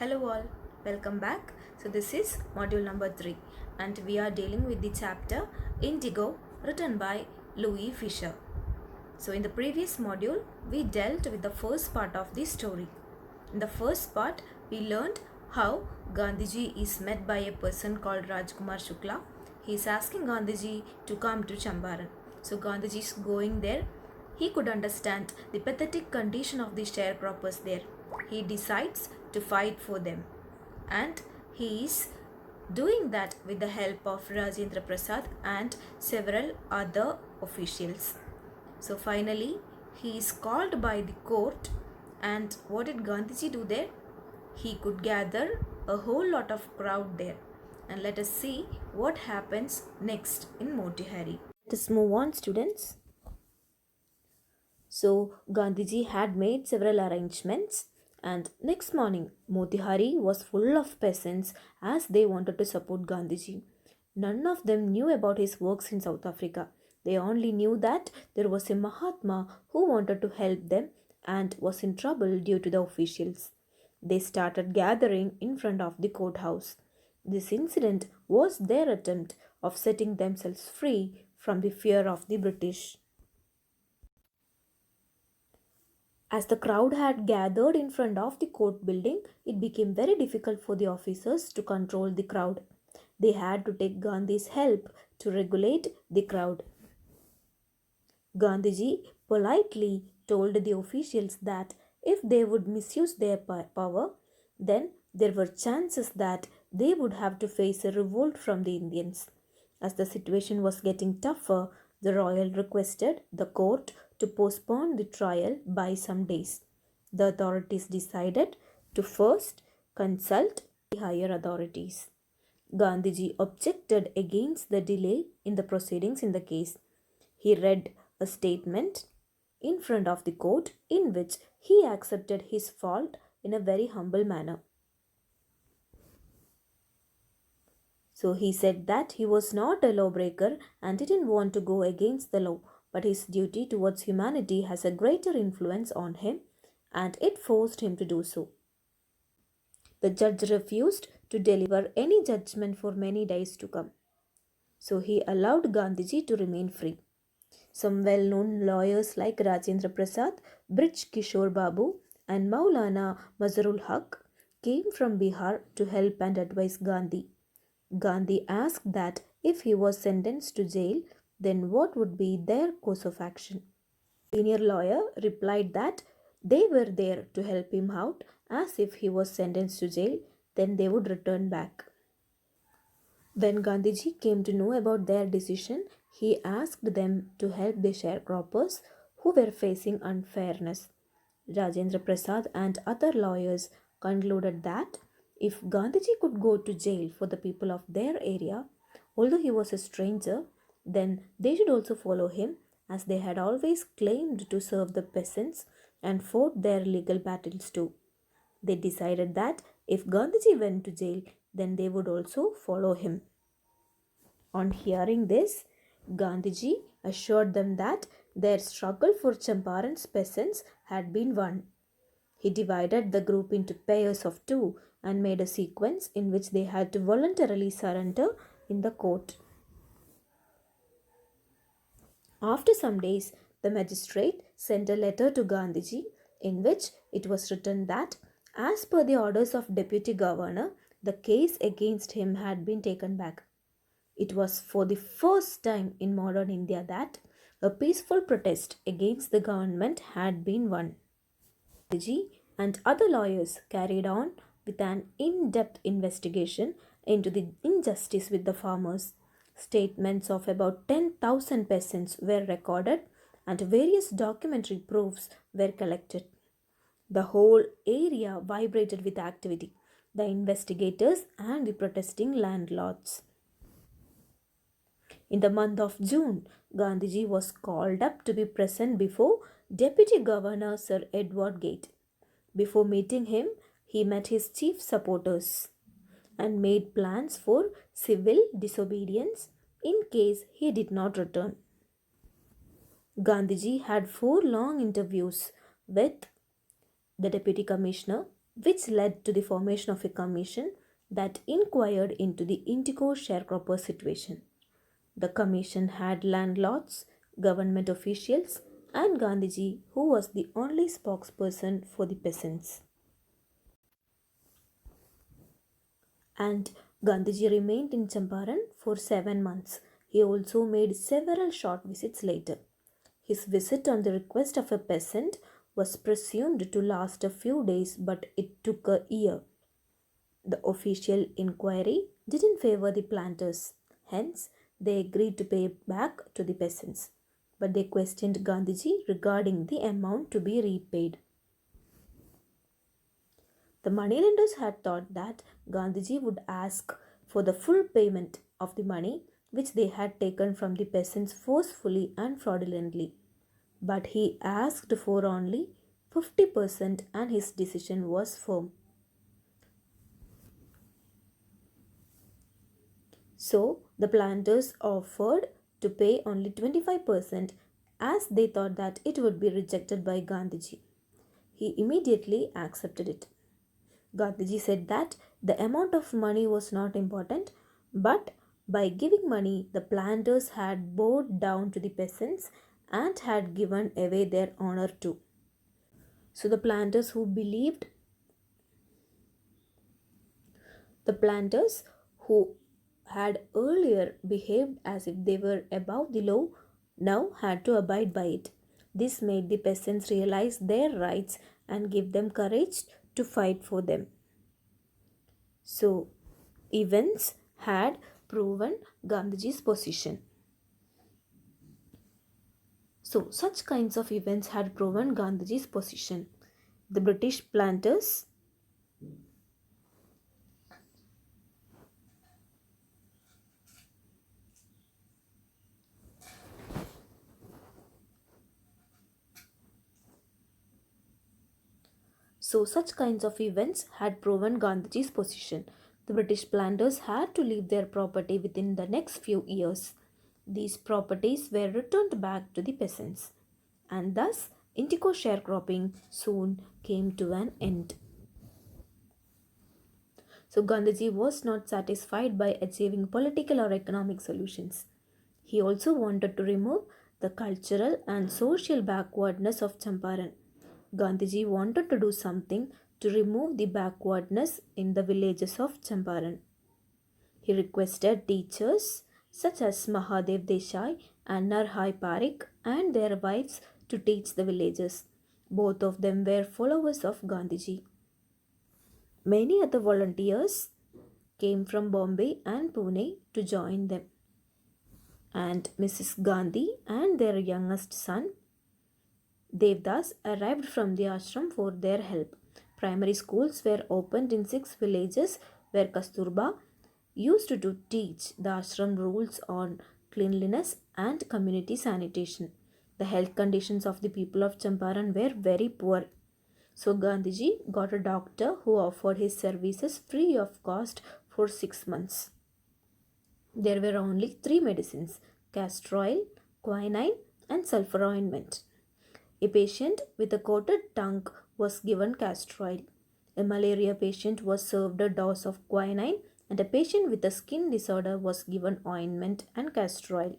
Hello all, welcome back. So this is module number 3 and we are dealing with the chapter Indigo written by Louis Fisher. So in the previous module we dealt with the first part of the story. In the first part we learned how Gandhiji is met by a person called Rajkumar Shukla. He is asking Gandhiji to come to Champaran. So Gandhiji is going there. He could understand the pathetic condition of the sharecroppers there. He decides to fight for them, and he is doing that with the help of Rajendra Prasad and several other officials. So finally he is called by the court, and what did Gandhiji do there? He could gather a whole lot of crowd there, and let us see what happens next in Motihari. Let us move on, students. So Gandhiji had made several arrangements, and next morning Motihari was full of peasants as they wanted to support Gandhiji. None of them knew about his works in South Africa. They only knew that there was a Mahatma who wanted to help them and was in trouble due to the officials. They started gathering in front of the courthouse. This incident was their attempt of setting themselves free from the fear of the British. As the crowd had gathered in front of the court building, it became very difficult for the officers to control the crowd. They had to take Gandhi's help to regulate the crowd. Gandhiji politely told the officials that if they would misuse their power, then there were chances that they would have to face a revolt from the Indians. As the situation was getting tougher, the royal requested the court to postpone the trial by some days. The authorities decided to first consult the higher authorities. Gandhiji objected against the delay in the proceedings in the case. He read a statement in front of the court in which he accepted his fault in a very humble manner. So he said that he was not a lawbreaker and didn't want to go against the law, but his duty towards humanity has a greater influence on him and it forced him to do so. The judge refused to deliver any judgment for many days to come. So he allowed Gandhiji to remain free. Some well-known lawyers like Rajendra Prasad, Brij Kishore Babu and Maulana Mazharul Haq came from Bihar to help and advise Gandhi. Gandhi asked that if he was sentenced to jail, then what would be their course of action? Senior lawyer replied that they were there to help him out, as if he was sentenced to jail, then they would return back. When Gandhiji came to know about their decision, he asked them to help the sharecroppers who were facing unfairness. Rajendra Prasad and other lawyers concluded that if Gandhiji could go to jail for the people of their area, although he was a stranger, then they should also follow him, as they had always claimed to serve the peasants and fought their legal battles too. They decided that if Gandhiji went to jail, then they would also follow him. On hearing this, Gandhiji assured them that their struggle for Champaran's peasants had been won. He divided the group into pairs of two and made a sequence in which they had to voluntarily surrender in the court. After some days, the magistrate sent a letter to Gandhiji in which it was written that, as per the orders of Deputy Governor, the case against him had been taken back. It was for the first time in modern India that a peaceful protest against the government had been won. Gandhiji and other lawyers carried on with an in-depth investigation into the injustice with the farmers. Statements of about 10,000 peasants were recorded and various documentary proofs were collected. The whole area vibrated with activity, the investigators and the protesting landlords. In the month of June, Gandhiji was called up to be present before Deputy Governor Sir Edward Gate. Before meeting him, he met his chief supporters and made plans for civil disobedience in case he did not return. Gandhiji had 4 long interviews with the Deputy Commissioner, which led to the formation of a commission that inquired into the indigo sharecropper situation. The commission had landlords, government officials, and Gandhiji, who was the only spokesperson for the peasants. And Gandhiji remained in Champaran for 7 months. He also made several short visits later. His visit on the request of a peasant was presumed to last a few days, but it took a year. The official inquiry didn't favor the planters, hence, they agreed to pay back to the peasants. But they questioned Gandhiji regarding the amount to be repaid. The moneylenders had thought that Gandhiji would ask for the full payment of the money which they had taken from the peasants forcefully and fraudulently. But he asked for only 50% and his decision was firm. So the planters offered to pay only 25% as they thought that it would be rejected by Gandhiji. He immediately accepted it. Gandhiji said that the amount of money was not important, but by giving money, the planters had bowed down to the peasants and had given away their honor too. So the planters who had earlier behaved as if they were above the law now had to abide by it. This made the peasants realize their rights and give them courage to fight for them. So, events had proven Gandhiji's position. So, such kinds of events had proven Gandhiji's position. The British planters So, such kinds of events had proven Gandhiji's position. The British planters had to leave their property within the next few years. These properties were returned back to the peasants, and thus indigo sharecropping soon came to an end. So, Gandhiji was not satisfied by achieving political or economic solutions. He also wanted to remove the cultural and social backwardness of Champaran. Gandhiji wanted to do something to remove the backwardness in the villages of Champaran. He requested teachers such as Mahadev Desai and Narhai Parik and their wives to teach the villagers. Both of them were followers of Gandhiji. Many other volunteers came from Bombay and Pune to join them. And Mrs. Gandhi and their youngest son Devdas arrived from the ashram for their help. Primary schools were opened in 6 villages where Kasturba used to teach the ashram rules on cleanliness and community sanitation. The health conditions of the people of Champaran were very poor. So Gandhiji got a doctor who offered his services free of cost for 6 months. There were only 3 medicines: castor oil, quinine, and sulfur ointment. A patient with a coated tongue was given castor oil. A malaria patient was served a dose of quinine, and a patient with a skin disorder was given ointment and castor oil.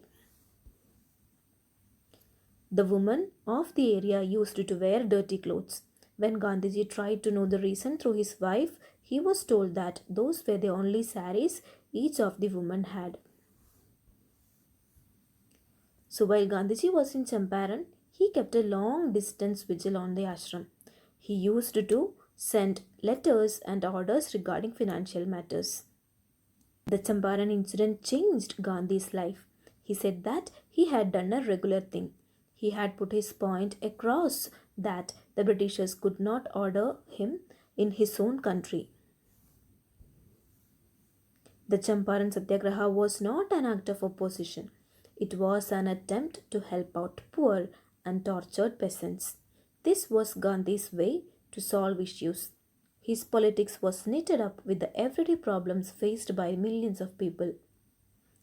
The women of the area used to wear dirty clothes. When Gandhiji tried to know the reason through his wife, he was told that those were the only saris each of the women had. So while Gandhiji was in Champaran, he kept a long distance vigil on the ashram. He used to send letters and orders regarding financial matters. The Champaran incident changed Gandhi's life. He said that he had done a regular thing. He had put his point across that the Britishers could not order him in his own country. The Champaran Satyagraha was not an act of opposition. It was an attempt to help out poor and tortured peasants. This was Gandhi's way to solve issues. His politics was knitted up with the everyday problems faced by millions of people.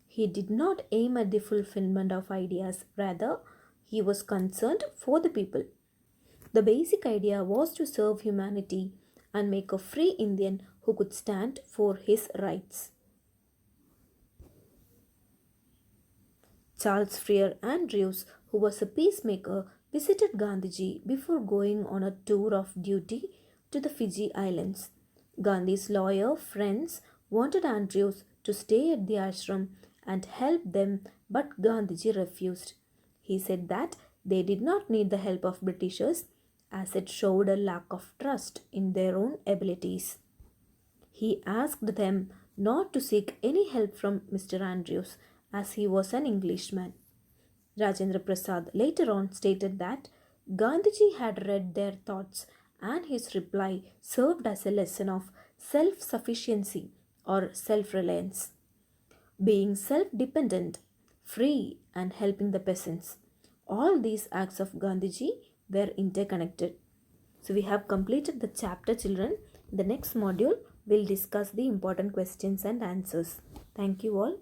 He did not aim at the fulfillment of ideas, rather, he was concerned for the people. The basic idea was to serve humanity and make a free Indian who could stand for his rights. Charles Freer Andrews, who was a peacemaker, visited Gandhiji before going on a tour of duty to the Fiji Islands. Gandhi's lawyer friends wanted Andrews to stay at the ashram and help them, but Gandhiji refused. He said that they did not need the help of Britishers as it showed a lack of trust in their own abilities. He asked them not to seek any help from Mr. Andrews as he was an Englishman. Rajendra Prasad later on stated that Gandhiji had read their thoughts and his reply served as a lesson of self sufficiency or self reliance, being self dependent, free, and helping the peasants. All these acts of Gandhiji were interconnected. So, we have completed the chapter, children. In the next module, we'll discuss the important questions and answers. Thank you all.